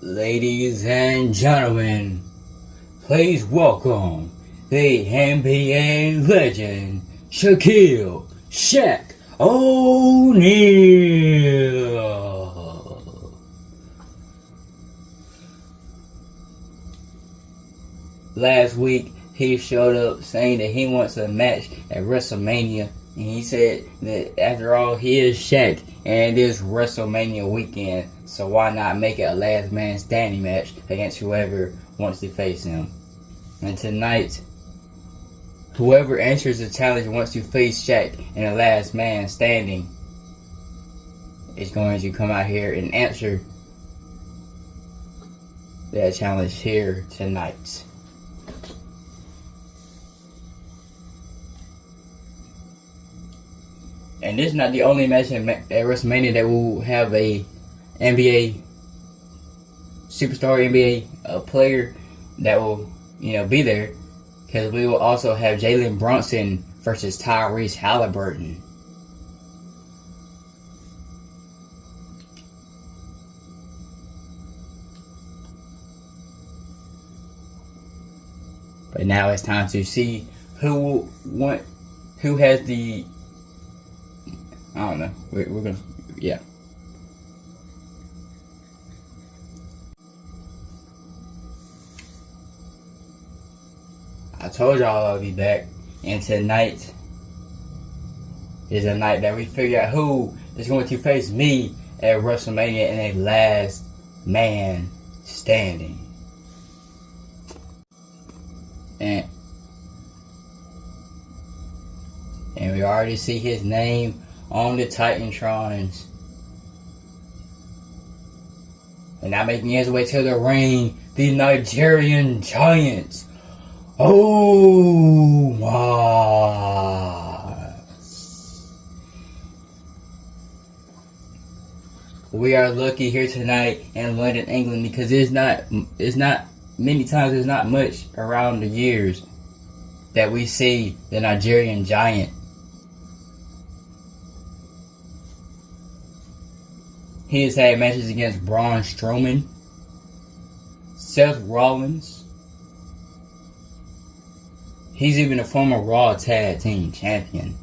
Ladies and gentlemen, please welcome the NBA legend, Shaquille Shaq O'Neal. Last week, he showed up saying that he wants a match at WrestleMania, and he said that after all, he is Shaq, and it is WrestleMania weekend, so why not make it a last man standing match against whoever wants to face him. And tonight, whoever answers the challenge wants to face Shaq in a last man standing is going to come out here and answer that challenge here tonight. And this is not the only match at WrestleMania that will have a NBA superstar, NBA player that will, be there. Because we will also have Jalen Brunson versus Tyrese Halliburton. But now it's time to see who has the. I don't know. We're gonna, yeah. I told y'all I'll be back, and tonight is a night that we figure out who is going to face me at WrestleMania in a last man standing. And we already see his name on the Titantrons. And now making his way to the ring, the Nigerian Giants. Oh my. We are lucky here tonight in London, England, because it's not many times, there's not much around the years that we see the Nigerian Giant. He has had matches against Braun Strowman, Seth Rollins. He's even a former Raw Tag Team Champion.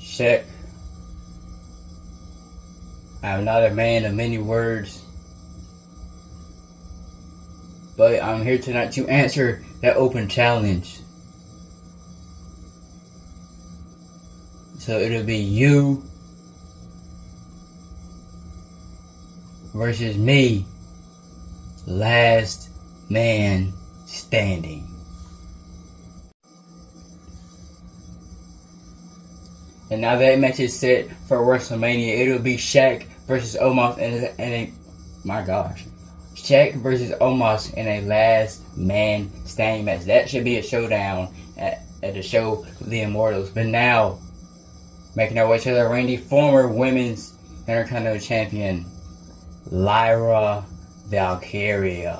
Shaq, I'm not a man of many words, but I'm here tonight to answer that open challenge. So it'll be you versus me, last man standing. And now that match is set for WrestleMania. It'll be Shaq versus Omos Shaq versus Omos in a last man standing match. That should be a showdown at the show of the Immortals. But now, making our way to the ring, the former women's Intercontinental Champion, Lyra Valkyria.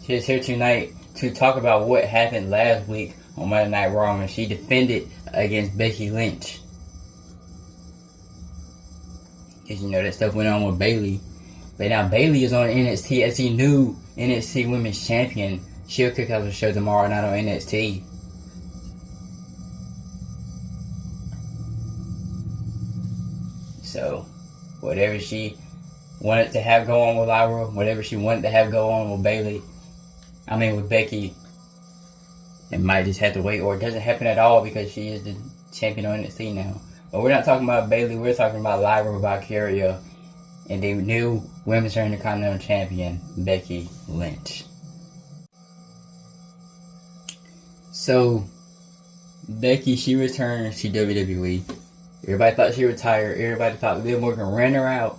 She's here tonight to talk about what happened last week on Monday Night Raw, and she defended against Becky Lynch. Because that stuff went on with Bayley. But now Bayley is on NXT as the new NXT Women's Champion. She'll kick out the show tomorrow night on NXT. So, whatever she wanted to have go on with Lyra, whatever she wanted to have go on with with Becky, it might just have to wait, or it doesn't happen at all because she is the champion on NXT now. But we're not talking about Bayley, we're talking about Lyra Valkyria and the new Women's Intercontinental Champion, Becky Lynch. So, Becky, she returned to WWE. Everybody thought she retired. Everybody thought Liv Morgan ran her out.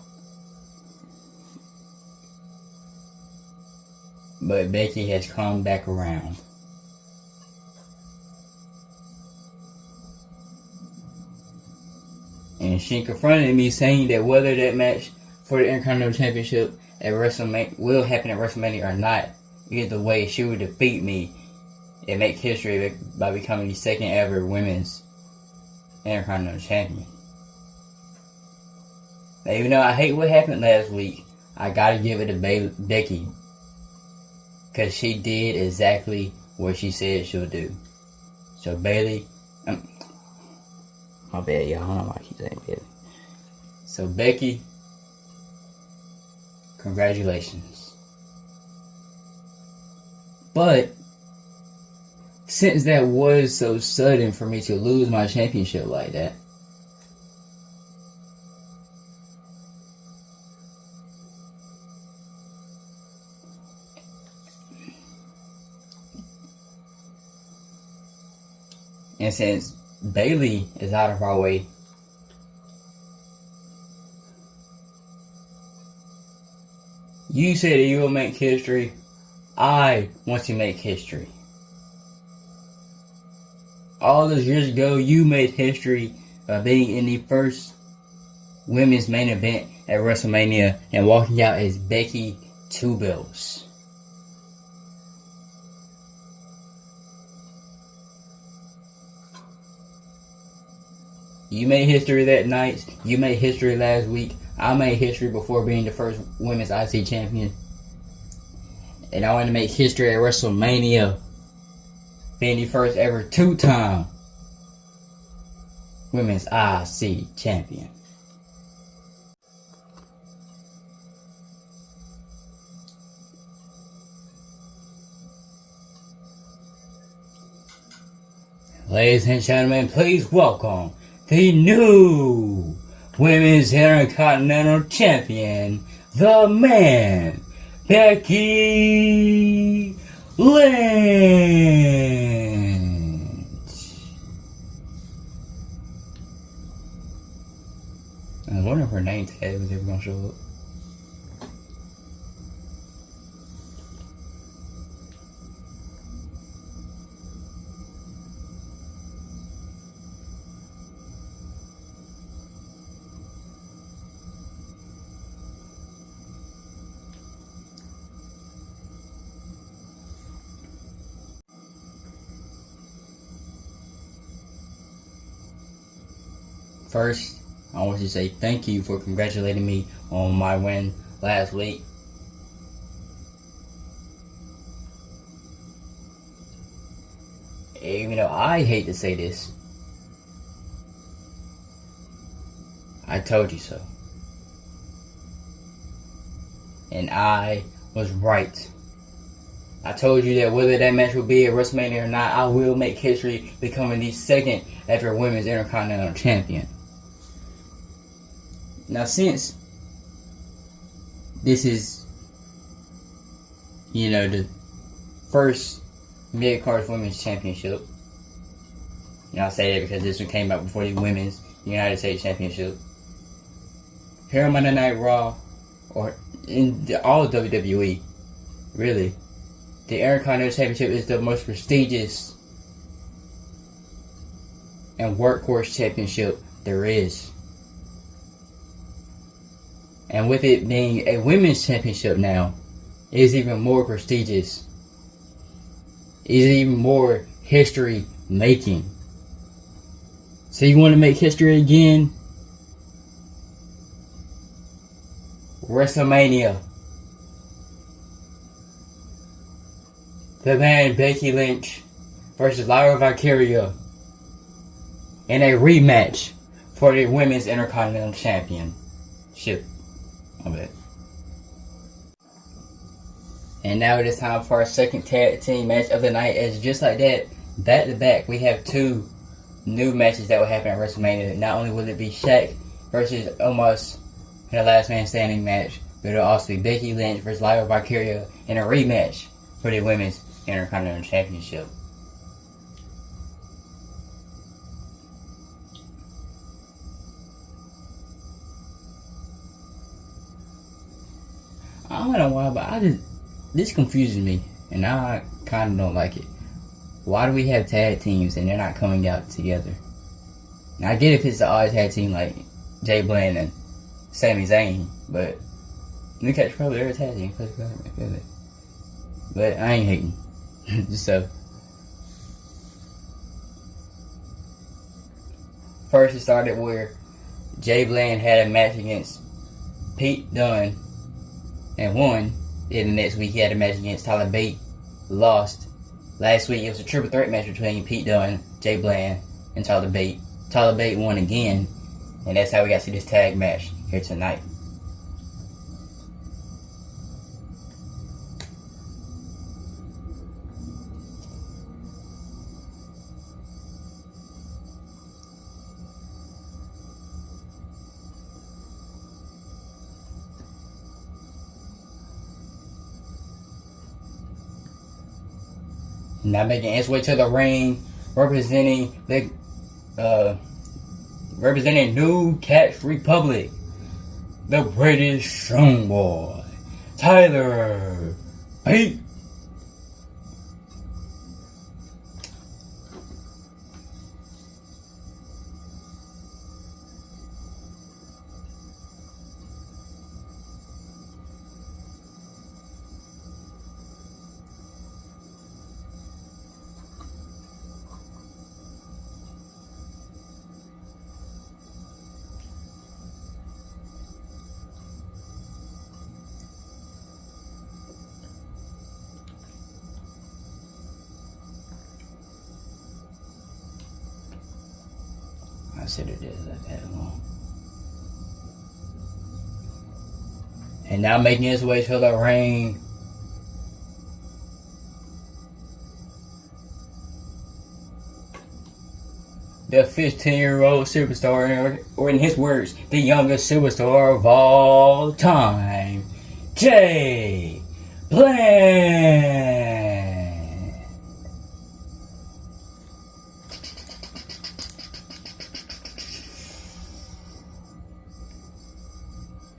But Becky has come back around. And she confronted me saying that whether that match for the Intercontinental Championship at WrestleMania will happen at WrestleMania or not, either way, she would defeat me and make history by becoming the second ever women's Intercontinental Champion. Now, even though I hate what happened last week, I gotta give it to Becky. Because she did exactly what she said she'll do. So Bayley, my bad, y'all. I don't know why I keep saying Bayley. So Becky, congratulations. But since that was so sudden for me to lose my championship like that, and since Bayley is out of our way, you said that you will make history. I want to make history. All those years ago, you made history by being in the first women's main event at WrestleMania and walking out as Becky Two Belts. You made history that night. You made history last week. I made history before being the first women's IC champion. And I want to make history at WrestleMania, being the first ever two-time women's IC champion. Ladies and gentlemen, please welcome the new Women's Intercontinental Champion, the man, Becky Lynch. I was wondering if her name tag was ever going to show up. First, I want to say thank you for congratulating me on my win last week. Even though I hate to say this, I told you so. And I was right. I told you that whether that match will be at WrestleMania or not, I will make history becoming the second ever Women's Intercontinental Champion. Now, since this is, the first mid-card women's championship, and I'll say that because this one came out before the women's United States Championship, here on Monday Night Raw, or in all of WWE, really, the Intercontinental Championship is the most prestigious and workhorse championship there is. And with it being a women's championship now, it is even more prestigious. It is even more history making. So you want to make history again? WrestleMania. The man Becky Lynch versus Lyra Valkyria in a rematch for the Women's Intercontinental Championship. And now it is time for our second tag team match of the night. As just like that, back to back, we have two new matches that will happen at WrestleMania. Not only will it be Shaq versus Omos in a last man standing match, but it'll also be Becky Lynch versus Lyra Valkyria in a rematch for the Women's Intercontinental Championship. I don't know why, but I just this confuses me, and now I kind of don't like it. Why do we have tag teams and they're not coming out together? Now, I get if it's the odd tag team like Jay Bland and Sami Zayn, but New Catch probably they're a tag team. But I ain't hating. Just so. First, it started where Jay Bland had a match against Pete Dunne and won. Then the next week, he had a match against Tyler Bate, lost. Last week, it was a triple threat match between Pete Dunne, Jay Bland, and Tyler Bate. Tyler Bate won again, and that's how we got to see this tag match here tonight. Now making its way to the ring, representing New Catch Republic, the British Strong Boy, Tyler Bate. I said it is that long. And now making his way to the ring, the 15-year-old superstar, or in his words, the youngest superstar of all time, Jay Bland.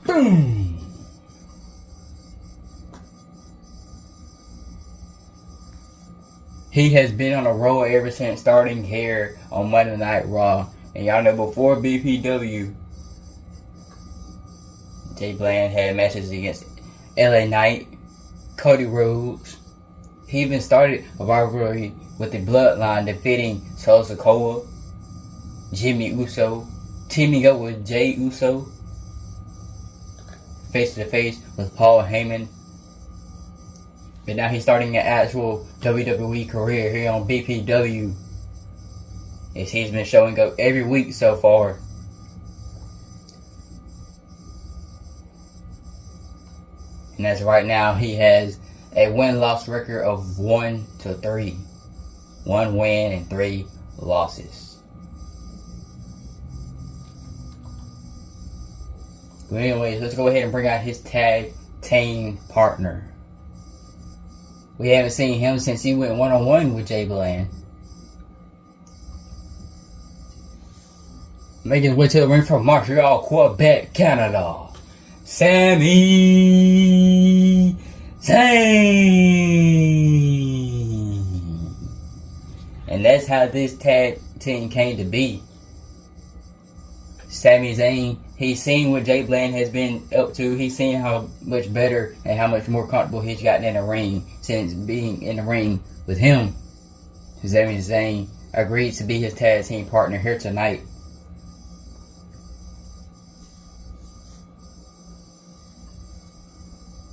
Boom! He has been on a roll ever since starting here on Monday Night Raw. And y'all know before BPW, Jay Bland had matches against LA Knight, Cody Rhodes. He even started a rivalry with the Bloodline, defeating Solo Sikoa, Jimmy Uso, teaming up with Jay Uso, face to face with Paul Heyman. But now he's starting an actual WWE career here on BPW, as he's been showing up every week so far. And as right now, he has a win-loss record of 1-3. 1 win and 3 losses. But anyways, let's go ahead and bring out his tag team partner. We haven't seen him since he went one-on-one with Jay Bland. Making his way to the ring from Montreal, Quebec, Canada, Sami Zayn. And that's how this tag team came to be. Sami Zayn, he's seen what Jay Bland has been up to. He's seen how much better and how much more comfortable he's gotten in the ring since being in the ring with him. Sami Zayn agreed to be his tag team partner here tonight.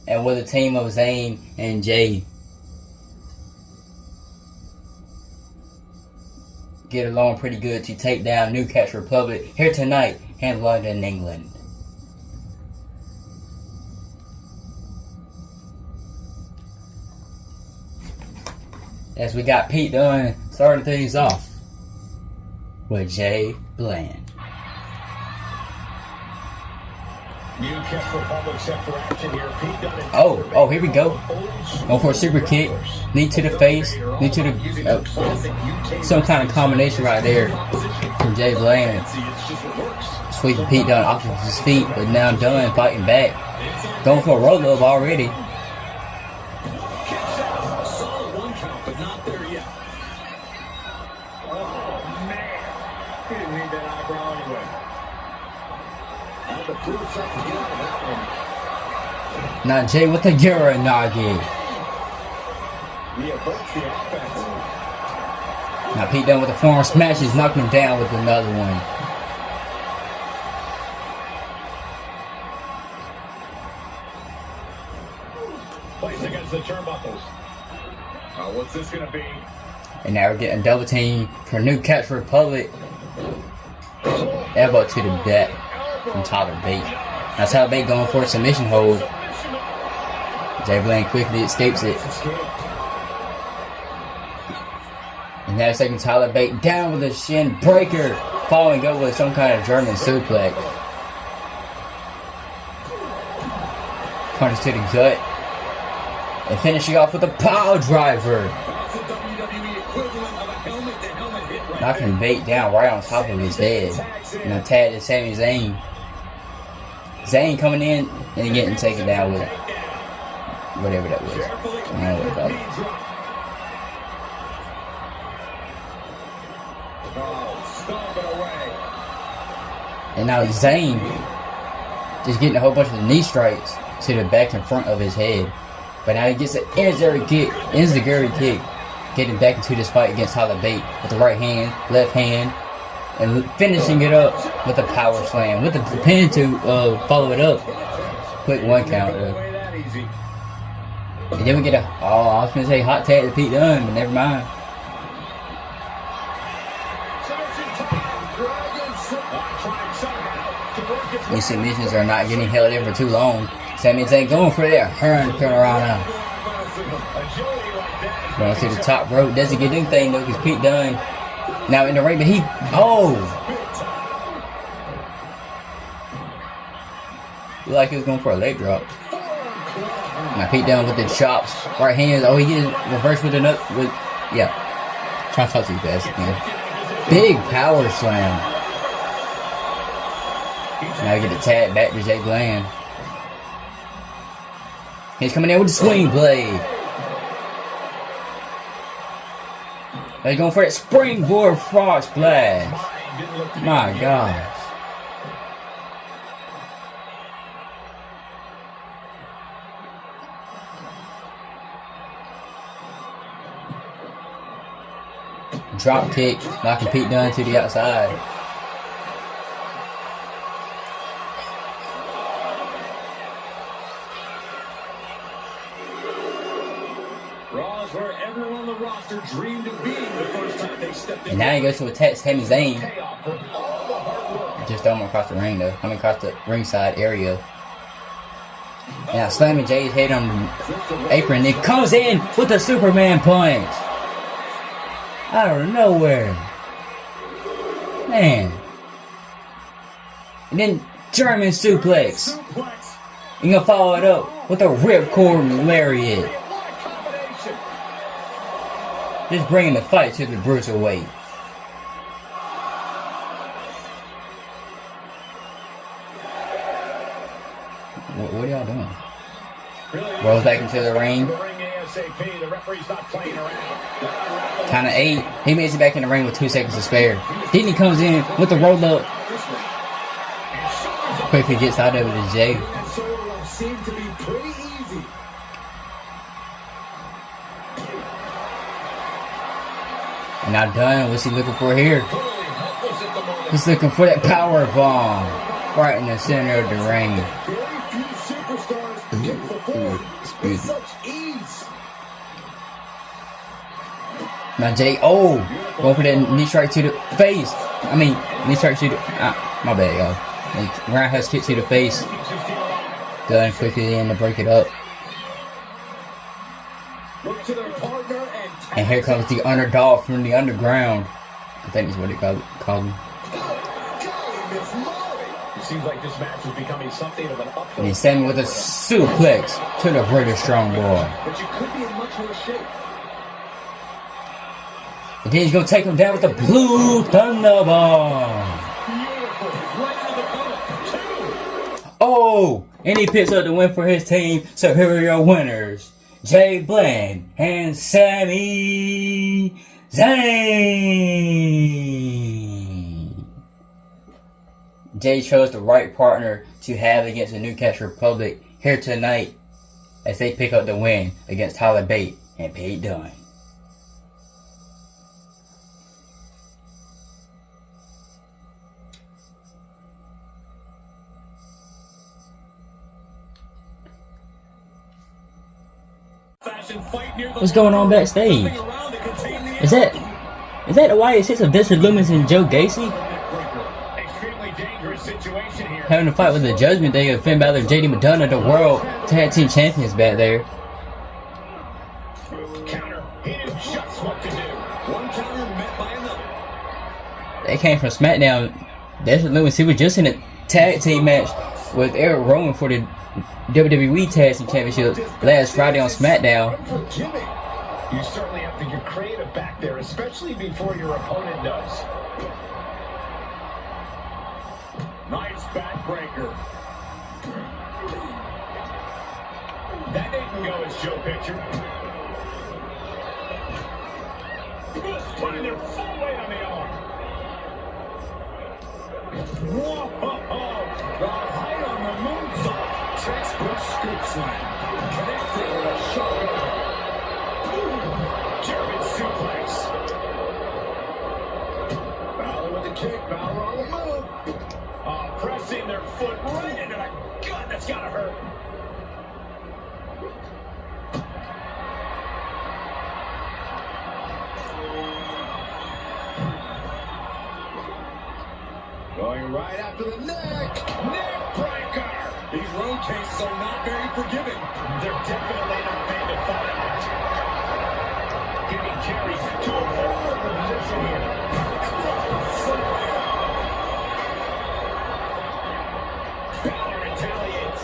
And with a team of Zayn and Jay get along pretty good to take down New Catch Republic here tonight in London, England. As we got Pete Dunne starting things off with Jay Bland. Oh, here we go. Going for a super kick. Knee to the face. Knee to the... some kind of combination right there from Jay Bland. Sweeping Pete Dunne off of his feet, but now Dunne fighting back. Going for a roll-up already. Now Jay with the Uranagi. Now Pete Dunne with the forearm smashes, knocking him down with another one. Placed against the turnbuckles. What's this gonna be? And now we're getting double team for New Catch Republic. Elbow to the back from Tyler Bate. Now Tyler Bate going for a submission hold. Jay Bland quickly escapes it. And now second Tyler Bate down with a shin breaker. Following up with some kind of German suplex. Punch to the gut. And finishing off with a power driver. Knocking Bate down right on top of his head. And a tag to Sami Zayn. Zayn coming in and getting taken down with whatever that was. I don't know what it's called. And now Zayn just getting a whole bunch of knee strikes to the back and front of his head. But now he gets an enziguri kick, getting back into this fight against Tyler Bate with the right hand, left hand, and finishing it up with a power slam, with the pin to follow it up. Quick one count. And then we get I was going to say hot tag to Pete Dunne, but never mind. These submissions are not getting held in for too long. Sami Zayn going for that turn around now. Going to the top rope. Doesn't get anything though because Pete Dunne now in the ring, but he... Looked like he was going for a leg drop. Now Pete Dunne with the chops. Right hands. He gets reversed with another... Trying to talk too fast again. Big power slam. Now we get the tag back to Jay Bland. He's coming in with the swing blade. They're going for that springboard frog splash. My gosh. Drop kick, knocking Pete Dunne to the outside. And now he goes to attack Sami Zayn. Just throw him across the ring though. Across the ringside area. And now slamming Jay's head on the apron. It comes in with a Superman punch. Out of nowhere. Man. And then German suplex. You're gonna follow it up with a ripcord lariat. Just bringing the fight to the bruiserweight. What are y'all doing? Rolls back into the ring. Count of 8. He makes it back in the ring with 2 seconds to spare. Then he comes in with the roll up. Quickly gets out of it to Jay. And now Dunne, what's he looking for here? He's looking for that power bomb right in the center of the ring. Excuse me. Now Jay, going for that knee strike to the face. Knee strike to the... my bad, y'all. Roundhouse kick to the face. Dunne quickly in to break it up. And here comes the underdog from the underground. I think that's what they call him. It seems like this match is becoming something of an uphill. And he's standing with a suplex to the British Strong Boy. But you could be in much more shape. And then he's going to take him down with the Blue Thunder Bomb. And he picks up the win for his team. Superior winners, Jay Bland and Sami Zayn. Jay chose the right partner to have against the Newcastle Republic here tonight as they pick up the win against Tyler Bate and Pete Dunne. What's going on backstage? Is that the Wyatt Six of Dexter Lumis and Joe Gacy? Having a fight with the Judgment Day of Finn Balor and JD McDonough, the World Tag Team Champions back there. They came from SmackDown. Dexter Lumis, he was just in a tag team match with Eric Rowan for the WWE Tag Team Championship last Friday on SmackDown. You certainly have to get creative back there, especially before your opponent does. Nice backbreaker. That didn't go as Joe pictured. Putting their full weight on the arm. Whoa! The height on the moonsault. Textbook scoop slam. Connecting with a shoulder. German suplex. Balor with the kick. Balor on the move. Pressing their foot right into the gut. That's gotta hurt. Going right after the neck. Neck breaker. These road cases are not very forgiving. They're definitely not made to fight. Getting carried to a vulnerable position here. Balor retaliates.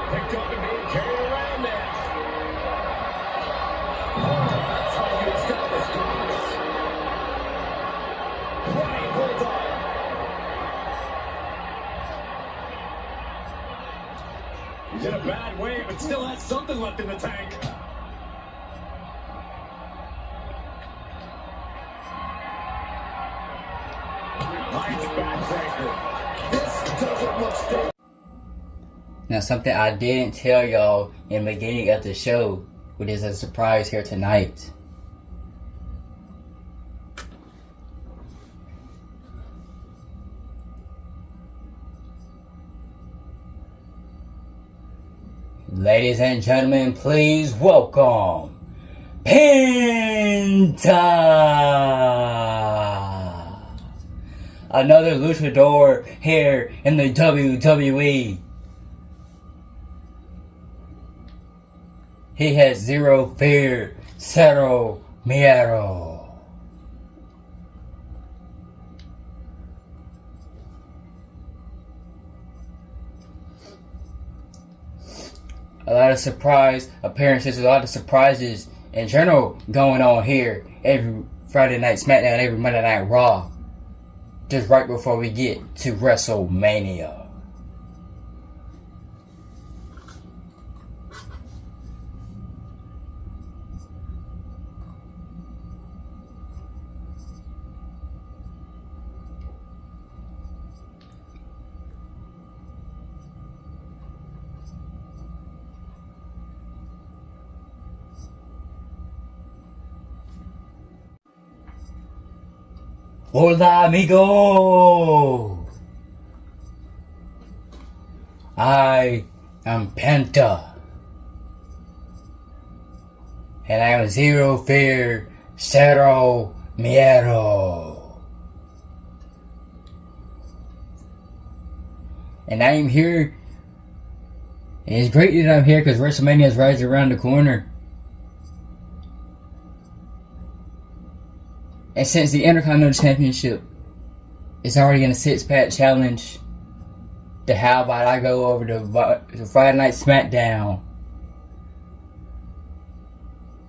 Picked up and being carried around there. That's how you establish dominance. Running bulldog. He's in a bad way, but still has something left in the tank. Nice backbreaker. This doesn't look stable. Now, something I didn't tell y'all in the beginning of the show, which is a surprise here tonight. Ladies and gentlemen, please welcome Penta! Another luchador here in the WWE. He has zero fear, cero miedo. A lot of surprise appearances, a lot of surprises in general going on here every Friday Night SmackDown, every Monday Night Raw. Just right before we get to WrestleMania. Hola, amigo! I am Penta. And I am zero fear, cero miedo. And I am here. And it's great that I'm here because WrestleMania is right around the corner. And since the Intercontinental Championship is already in a six-pack challenge, then how about I go over to Friday Night SmackDown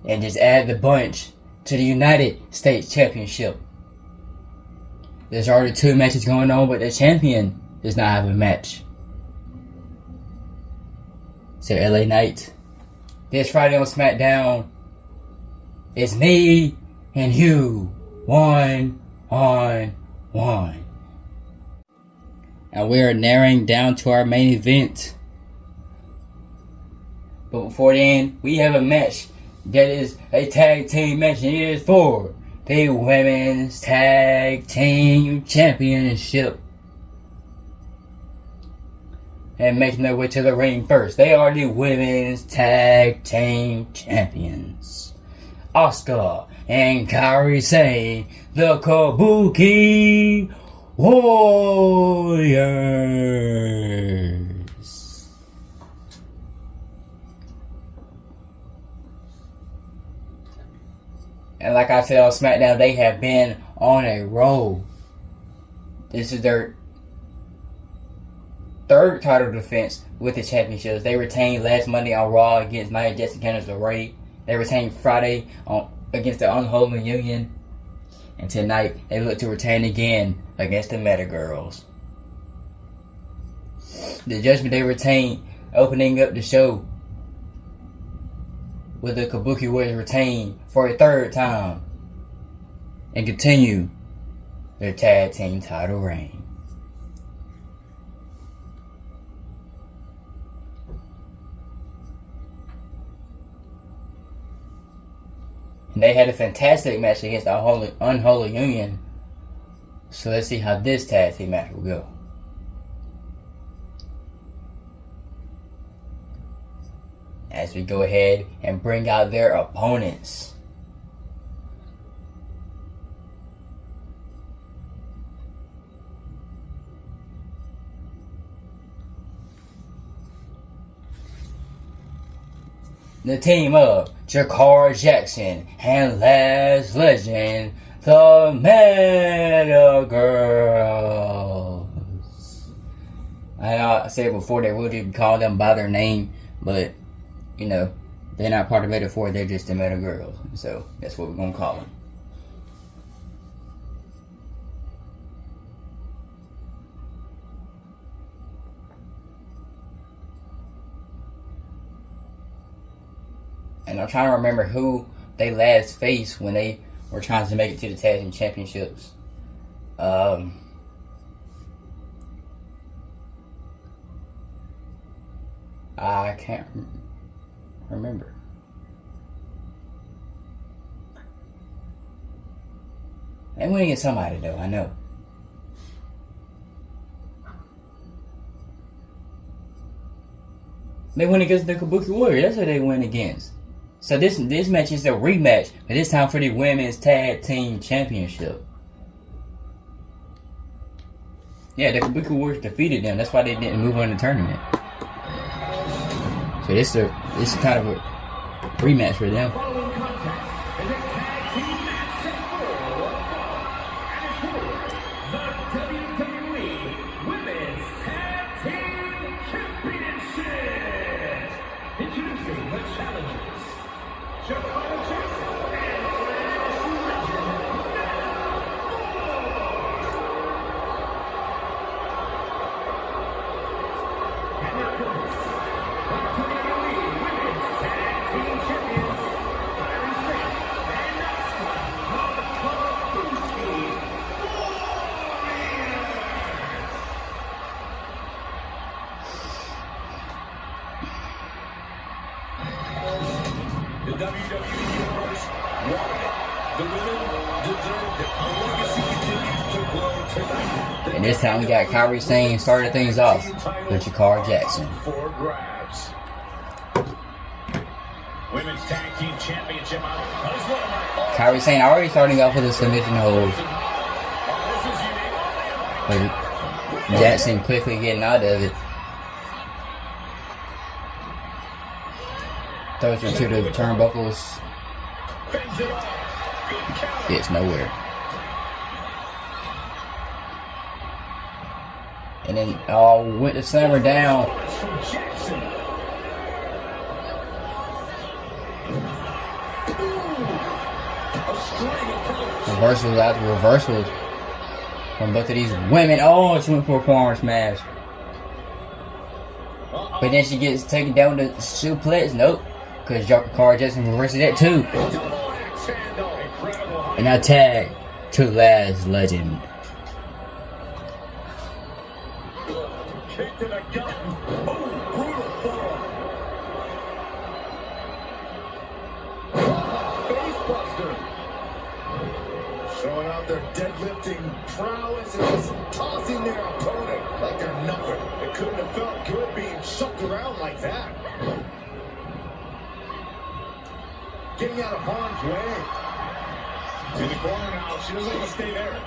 and just add the bunch to the United States Championship. There's already 2 matches going on, but the champion does not have a match. So LA Knight, this Friday on SmackDown, it's me and you. 1-on-1. And we are narrowing down to our main event. But before then, we have a match that is a tag team match, and it is for the Women's Tag Team Championship. And making their way to the ring first, they are the Women's Tag Team Champions, Asuka and Kairi Sane, the Kabuki Warriors. And like I said on SmackDown, they have been on a roll. This is their third title defense with the championships. They retained last Monday on Raw against Nia Jax and Candice LeRae. They retained Friday against the Unholy Union. And tonight, they look to retain again against the Meta Girls. The Judgment Day retained, opening up the show with the Kabuki Warriors retained for a third time and continue their tag team title reign. And they had a fantastic match against the Unholy Union. So let's see how this tag team match will go. As we go ahead and bring out their opponents. The team of Jakar Jackson and Last Legend, the Meta Girls. I said before they would call them by their name, but you know, they're not part of Meta 4, they're just the Meta Girls. So that's what we're gonna call them. And I'm trying to remember who they last faced when they were trying to make it to the tag team championships. I can't remember. They went against somebody though, I know. They went against the Kabuki Warriors. That's who they went against. So this match is a rematch, but this time for the Women's Tag Team Championship. Yeah, the Kabuki Warriors defeated them. That's why they didn't move on in the tournament. So this is kind of a rematch for them. The WWE Universe wanted it. The women deserved it. A legacy continues to grow tonight. And this time we got Kairi Sane started things off with Jakar Jackson. For grabs. Women's Tag Team Championship. Kairi Sane already starting off with a submission hold. But Jackson quickly getting out of it. Throws her to the turnbuckles. Gets nowhere. And then went to slam her down. Reversals after reversals from both of these women. Oh, she went for a forearm smash. But then she gets taken down to suplex. Nope. Because Jakar Jackson reverses that too. And now tag to Last Legend. Showing out their deadlifting prowess and just tossing their opponent like they're nothing. It couldn't have felt good being shoved around like that. Getting out of harm's way. In the corner now. She doesn't want to stay there.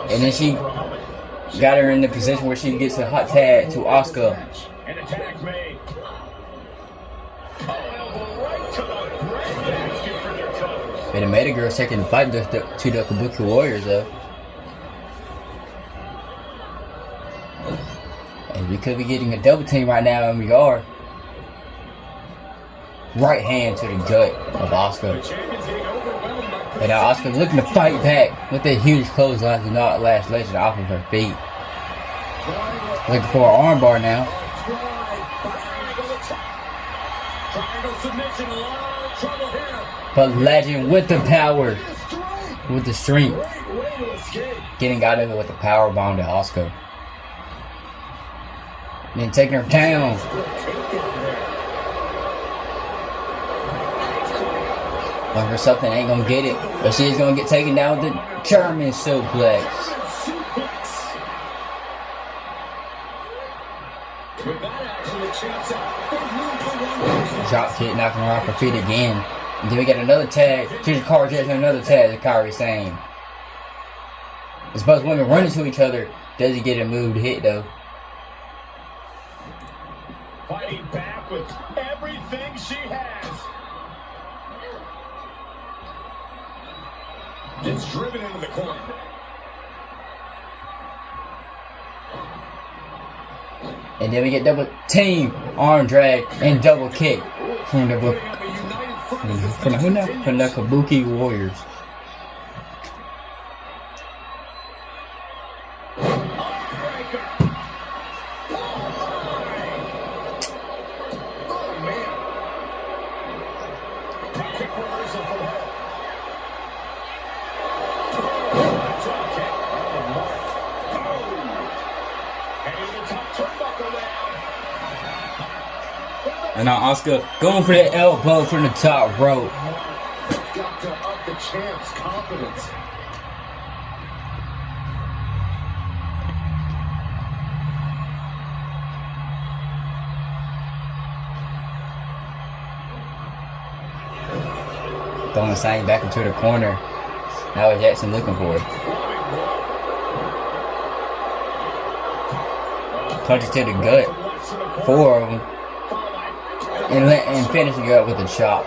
And then she got her in the position where she gets a hot tag to Asuka. An attack made. Elbow right to the breadbasket for their toes. And the Meta Girl's taking the fight to the Kabuki Warriors though. And we could be getting a double team right now, and we are. Right hand to the gut of Asuka. And now Asuka's looking to fight back with that huge clothesline to knock Lash Legend off of her feet. Looking for an armbar now. But Legend with the power, with the strength, getting out of it with the power bomb to Asuka. Then taking her down. But for something ain't gonna get it, but she's gonna get taken down with the German suplex. Drop kick, knocking her off her feet again. And then we get another tag. She's a car jet and another tag, as Kyrie's saying. As both women run into each other, does he get a move to hit though? Fighting back with everything she has. Gets driven into the corner. And then we get double team, arm drag, and double kick from the Kabuki Warriors. And now Asuka going for that elbow from the top rope. Got to up the champ's confidence. Throwing the same back into the corner. Now Jackson looking for it. Punches to the gut. 4 of them. And finishing it up with a chop.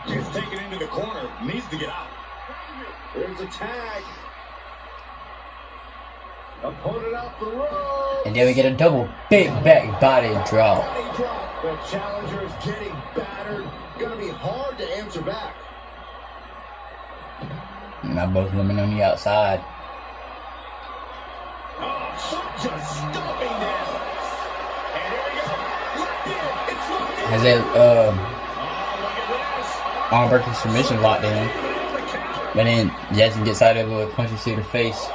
Gets taken into the corner. Needs to get out. There's a tag. Opponent off the road. And then we get a double big back body drop. The challenger is getting battered. Gonna be hard to answer back. Now both women on the outside. Oh, just stopping them. And here we go. Locked in. It's locked in. Has that arm breaking submission locked in. But then Jackson gets out of it with punches to the face.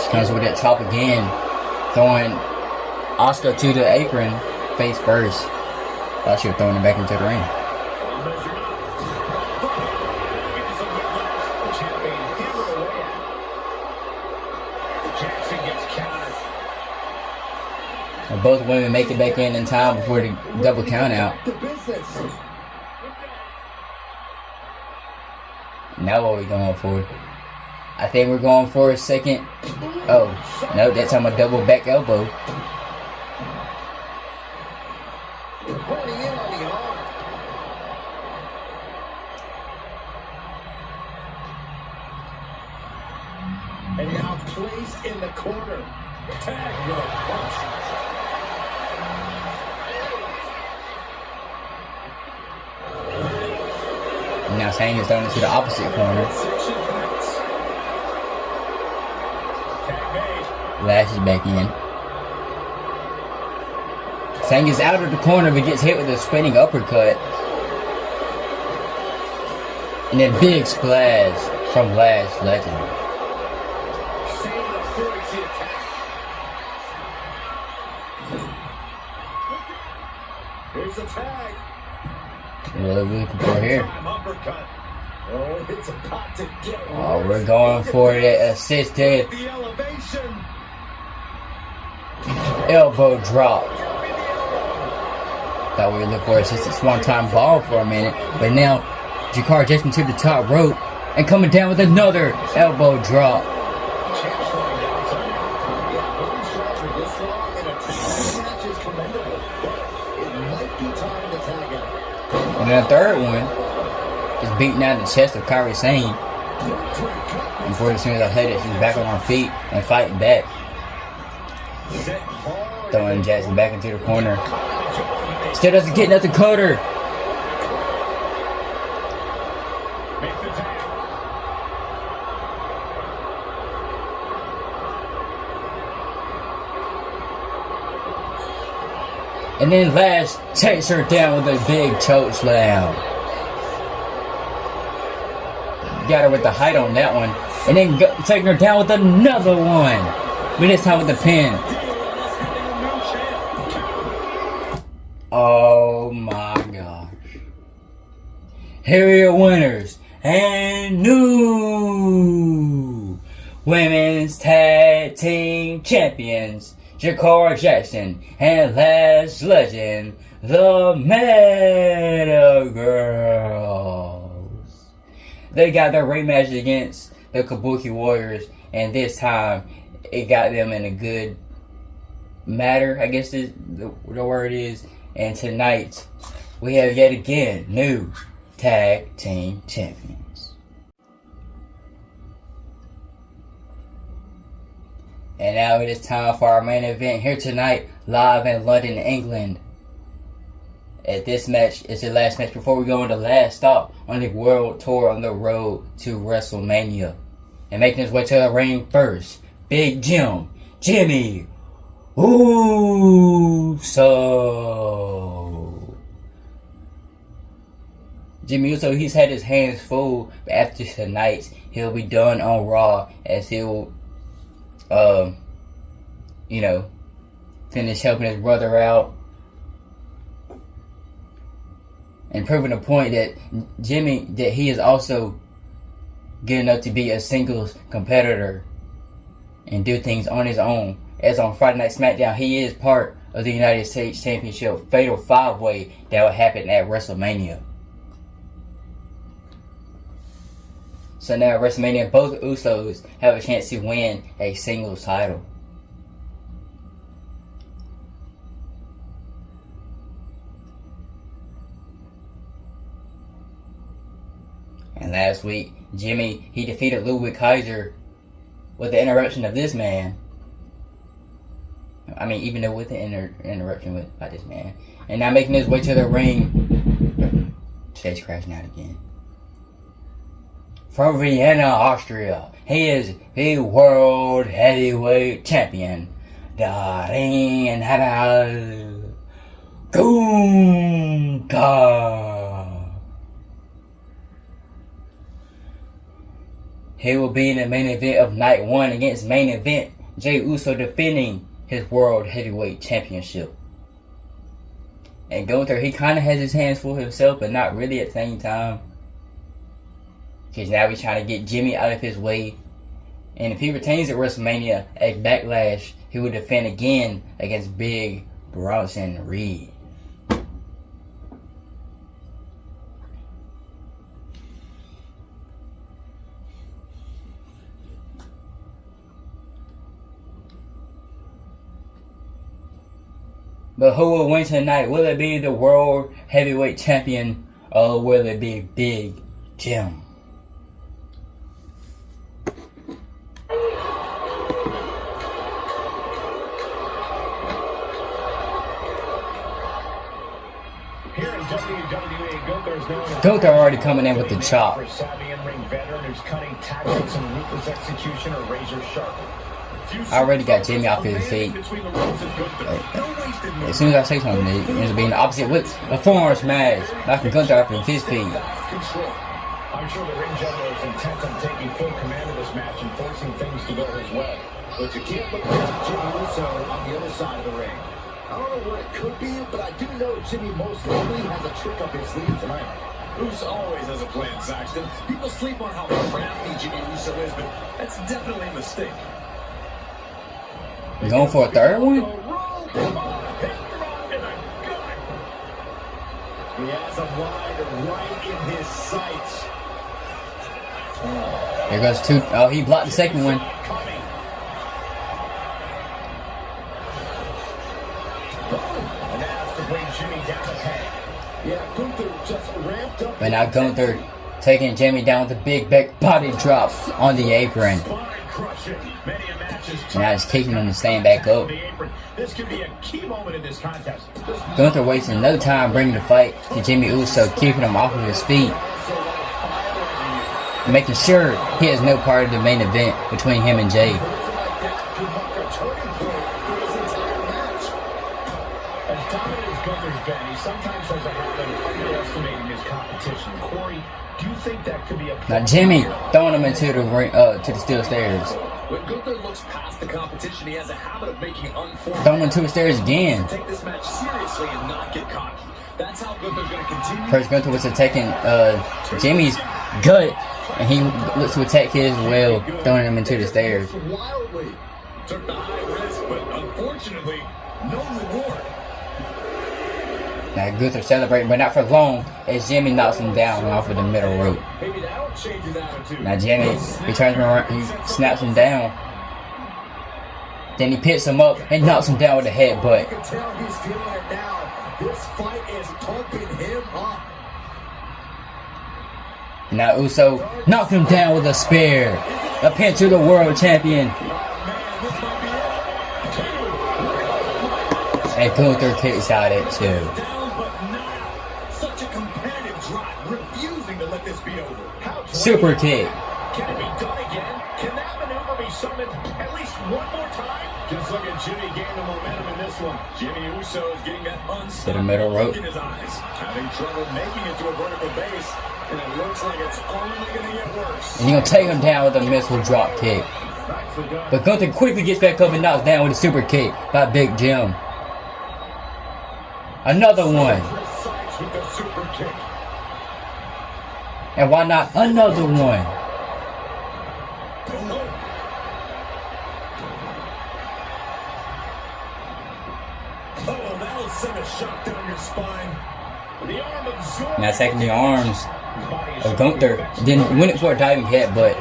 She comes with that chop again, throwing Asuka to the apron face first. Thought she was throwing him back into the ring. And both women make it back in time before the double count out. Now what are we going for? I think we're going for a second. Oh, no, that's on my double back elbow. And now placed in the corner. Tag with a punch. And now Shane is throwing it to the opposite corner. Lash is back in. Sang is out of the corner but gets hit with a spinning uppercut. And then big splash from Lash Legend. Here's the tag. What are we looking for here? Oh, it's about to get Oh, we're going for the assisted the elevation. elbow drop. Thought we were looking for assisted swan-time ball for a minute, but now Jakar just into the top rope and coming down with another elbow drop. And then the third one is beating out the chest of Kairi Sane. Before as soon as I hit it, she's back on her feet and fighting back. Throwing Jackson back into the corner. Still doesn't get nothing cutter. And then Lash takes her down with a big choke slam. Got her with the height on that one. And then taking her down with another one. But this time with the pin. Oh my gosh. Here are your winners and new Women's Tag Team Champions, Jakar Jackson and Lash Legend, the Meta Girls. They got their rematch against the Kabuki Warriors, and this time it got them in a good matter, I guess the word is. And tonight we have yet again new Tag Team Champions. And now it is time for our main event here tonight, live in London, England. At this match is the last match before we go on the last stop on the world tour on the road to WrestleMania. And making his way to the ring first, Big Jimmy Uso. Jimmy Uso, he's had his hands full, but after tonight, he'll be done on Raw as he'll, finish helping his brother out and proving the point that he is also good enough to be a singles competitor and do things on his own. As on Friday Night SmackDown, he is part of the United States Championship Fatal 5-Way that will happen at WrestleMania. So now at WrestleMania, both Usos have a chance to win a singles title. And last week, Jimmy, he defeated Ludwig Kaiser with the interruption of this man. I mean, even though with the interruption by this man. And now making his way to the ring. Stage crashing out again. From Vienna, Austria, he is the World Heavyweight Champion. The Ring Gunther. He will be in the main event of night 1 against main event Jey Uso defending his World Heavyweight Championship. And Gunther, he kind of has his hands full himself, but not really at the same time. Because now he's trying to get Jimmy out of his way. And if he retains at WrestleMania at Backlash, he will defend again against Big Bronson Reed. But who will win tonight? Will it be the World Heavyweight Champion or will it be Big Jim? Here in WWE, Gunther already coming in with the chop. For savvy in-ring veteran whose cunning tactics and ruthless execution are razor sharp. I already got Jimmy off his feet. As soon as I say something, it ends up being the opposite with a forearm smash, knocking Gunther off of his feet. I'm sure the ring general is intent on taking full command of this match and forcing things to go his way. But you can't look past Jimmy Uso on the other side of the ring. I don't know what it could be, but I do know Jimmy most likely has a trick up his sleeve tonight. Uso always has a plan, Saxton. People sleep on how crafty Jimmy Uso is, but that's definitely a mistake. We're going for a third one? He has a wide right in his sights. There goes two. Oh, he blocked the second one. And that's to bring Jimmy down a peg. Yeah, Gunther just ramped up. But now Gunther taking Jimmy down with a big back body drop on the apron. Now he's kicking him to stand back up. This could be a key moment in this contest. Gunther wasting no time bringing the fight to Jimmy Uso, keeping him off of his feet, making sure he has no part of the main event between him and Jay. As dominant as Gunther's been, he sometimes has a habit of underestimating his competition. Corey, do you think that could be a Now Jimmy throwing him into the ring, to the steel stairs. When Gunther looks past the competition, he has a habit of making unfortunate. Throwing him to the stairs again. Take this match seriously and not get cocky. That's how Gunther's going to continue. First Gunther was attacking Jimmy's gut, and he looks to attack his as well, throwing him into the stairs. Wildly. Took the high risk, but unfortunately, no reward. Now Gunther celebrating, but not for long, as Jimmy knocks him down off of the middle rope. Maybe that'll change his attitude. Now Jimmy, he turns him around, he snaps him down. Then he picks him up and knocks him down with a headbutt. You can tell he's feeling it now. This fight is pumping him up. Now Uso knocks him down with a spear. A pin to the world champion. And Gunther kicks out at 2. Such a competitive drive, refusing to let this be over. Super kick. Can it be done again? Can that maneuver be summoned at least one more time? Just look at Jimmy gain the momentum in this one. Jimmy Uso is getting that To the middle unstoppable rope. look in his eyes. Having trouble making it to a vertical base, and it looks like it's only going to get worse. And he's gonna take him down with a missile drop kick. But Gunther quickly gets back up and knocks down with a super kick by Big Jim. Another one. Precise with the super kick. And why not another one? Oh, that'll send a shot down your spine. The arm absorbs. Now attacking the arms of Gunther. Then went it for a diving headbutt.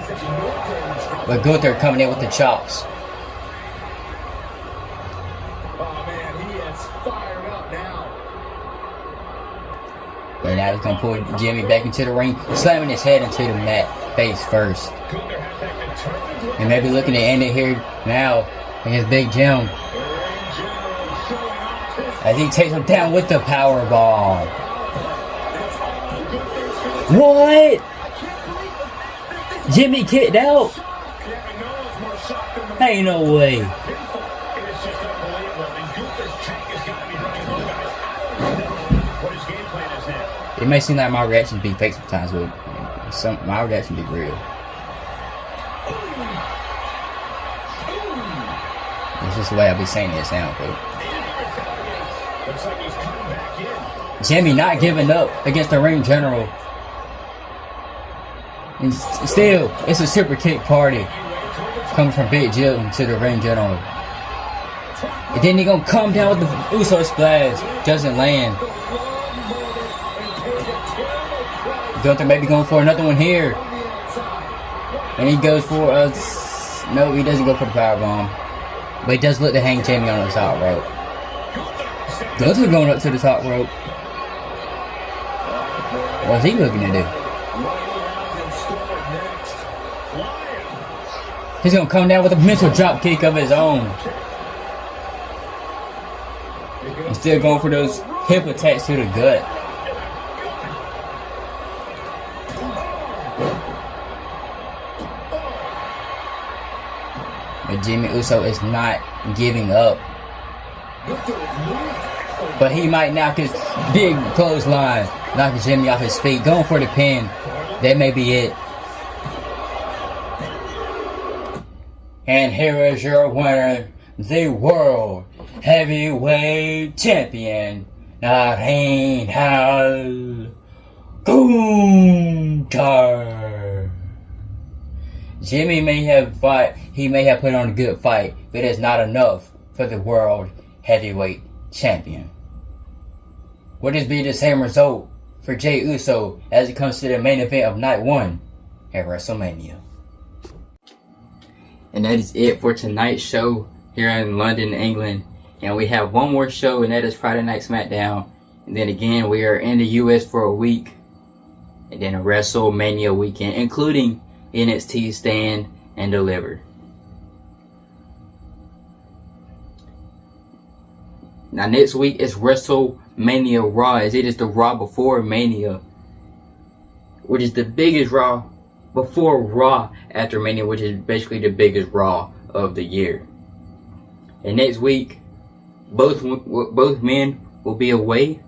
But Gunther coming in with the chops. Oh man, he is fired up now. And now he's gonna pull Jimmy back into the ring, slamming his head into the mat face first. Gunther has that determined look. And maybe looking to end it here now against Big Jim. The ring general showing off his As he takes him down with the power bomb. It's all Gunther's for the What? I can't believe this Jimmy kicked out? shock. Yeah, no one's more shocked than the Ain't no way. pinfall. It is just unbelievable. And Gunther's tank has got to be running low, guys. I don't know what his game plan is now. It may seem like my reactions be fake sometimes, but my reactions be real. It's just the way I be saying it sound, bro. Looks like he's coming back in. Jimmy not giving up against the ring general. And still, it's a super kick party coming from Big Jim to the ring general. And then he gonna come down with the Uso splash. Doesn't land. Gunther maybe going for another one here. And he goes for a... No, he doesn't go for the powerbomb. But he does look to hang Jimmy on the top rope. Gunther going up to the top rope. What's he looking to do? He's gonna come down with a mental drop kick of his own. He's still going for those hip attacks to the gut. but Jimmy Uso is not giving up. But he might knock his big clothesline, knock Jimmy off his feet, going for the pin. That may be it. And here is your winner, the World Heavyweight Champion, Gunther. Jimmy may have fought, he may have put on a good fight, but it's not enough for the World Heavyweight Champion. Would this be the same result for Jey Uso as it comes to the main event of night 1 at WrestleMania? And that is it for tonight's show here in London, England. And we have one more show, and that is Friday Night SmackDown. And then again, we are in the US for a week. And then a WrestleMania weekend, including NXT Stand and Deliver. Now next week is WrestleMania Raw, as it is the Raw before Mania, which is the biggest Raw before Raw after Mania, which is basically the biggest Raw of the year. And next week, both men will be away.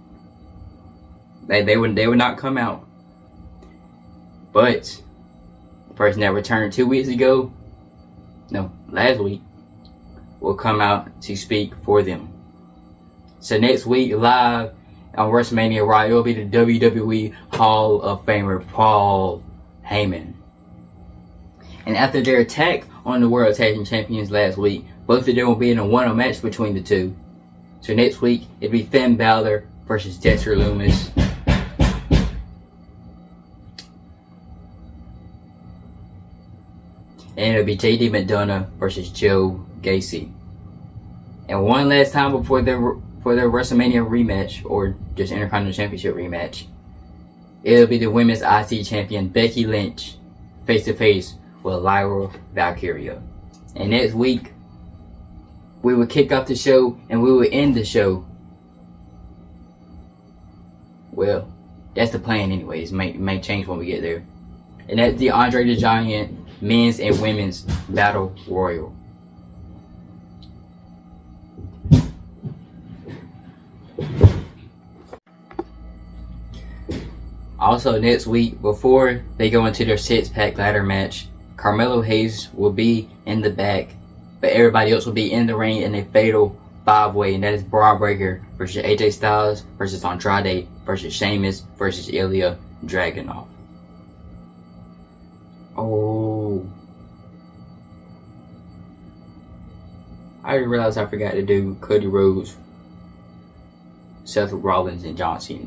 They would not come out. But the person that returned 2 weeks ago, no, last week, will come out to speak for them. So next week, live on WrestleMania Raw, it will be the WWE Hall of Famer Paul Heyman. And after their attack on the World Tag Team Champions last week, both of them will be in a one-on match between the two. So next week, it'll be Finn Balor versus Dexter Lumis. And it'll be JD McDonough versus Joe Gacy. And one last time before their WrestleMania rematch, or just Intercontinental Championship rematch, it'll be the Women's IC Champion Becky Lynch face to face with Lyra Valkyria. And next week, we will kick off the show and we will end the show. Well, that's the plan anyways. May change when we get there. And that's the Andre the Giant Men's and Women's Battle Royal. Also next week, before they go into their six-pack ladder match, Carmelo Hayes will be in the back, but everybody else will be in the ring in a fatal 5-way, and that is Braun Breaker versus AJ Styles versus Andrade versus Sheamus versus Ilya Dragunov. Oh, I realized I forgot to do Cody Rhodes, Seth Rollins, and John Cena.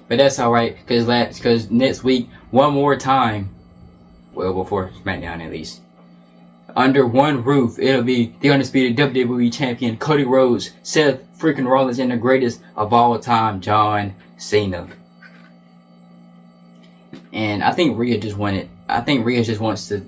But that's alright, because next week, one more time, well, before SmackDown at least, under one roof, it'll be the undisputed WWE Champion Cody Rhodes, Seth freaking Rollins, and the greatest of all time, John Cena. And I think Rhea just wants to,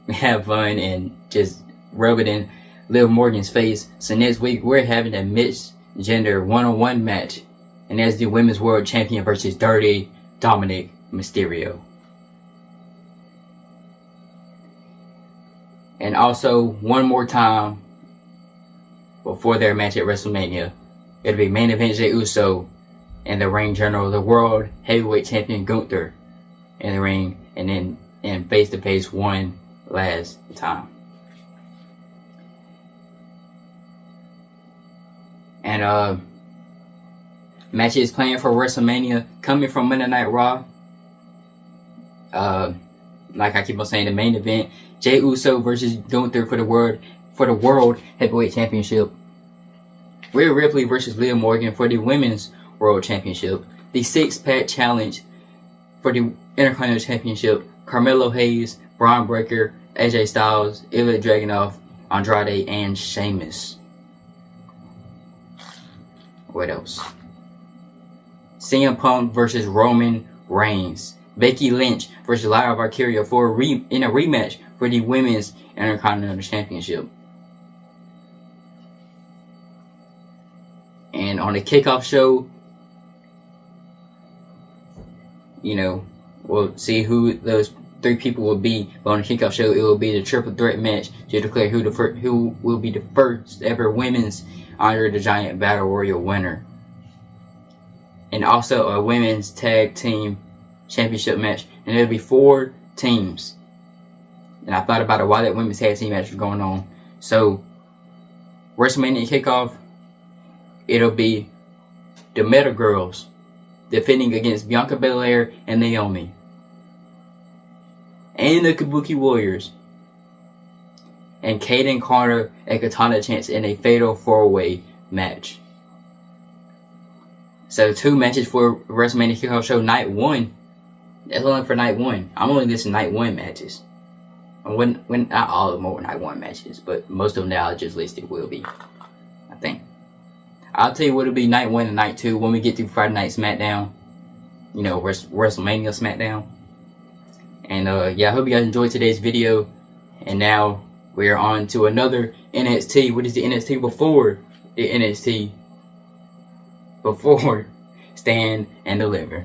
have fun and just rub it in Liv Morgan's face. So next week, we're having a mixed gender one-on-one match. And that's the Women's World Champion versus Dirty Dominic Mysterio. And also, one more time, before their match at WrestleMania, it'll be main event Jey Uso and the ring general, the World Heavyweight Champion Gunther, in the ring, and then in face-to-face one last time. And matches planned for WrestleMania coming from Monday Night Raw. Like I keep on saying, the main event, Jey Uso versus Gunther for the World Heavyweight Championship. Rhea Ripley versus Liv Morgan for the Women's World Championship. The 6-pack challenge for the Intercontinental Championship. Carmelo Hayes, Braun Breaker, AJ Styles, Ilya Dragunov, Andrade, and Sheamus. What else? CM Punk versus Roman Reigns. Becky Lynch versus Lyra Valkyria in a rematch for the Women's Intercontinental Championship. And on the kickoff show, we'll see who those 3 people will be, but on the kickoff show, it will be the triple threat match to declare who will be the first ever women's Andre the Giant Battle Royal winner. And also a women's tag team championship match. And there'll be 4 teams. And I thought about it while that women's tag team match was going on. So, WrestleMania kickoff, it'll be the Meta Girls defending against Bianca Belair and Naomi. And the Kabuki Warriors. And Kaden Carter and Katana Chance in a fatal 4-way match. So 2 matches for WrestleMania Kickoff Show Night 1. That's only for Night 1. I'm only listing Night 1 matches. When not all of them are Night 1 matches, but most of them that I just listed will be, I think. I'll tell you what it'll be Night 1 and Night 2 when we get through Friday Night SmackDown. You know, WrestleMania SmackDown. And yeah, I hope you guys enjoyed today's video. And now we're on to another NXT. What is the NXT before the NXT? Before Stand and Deliver.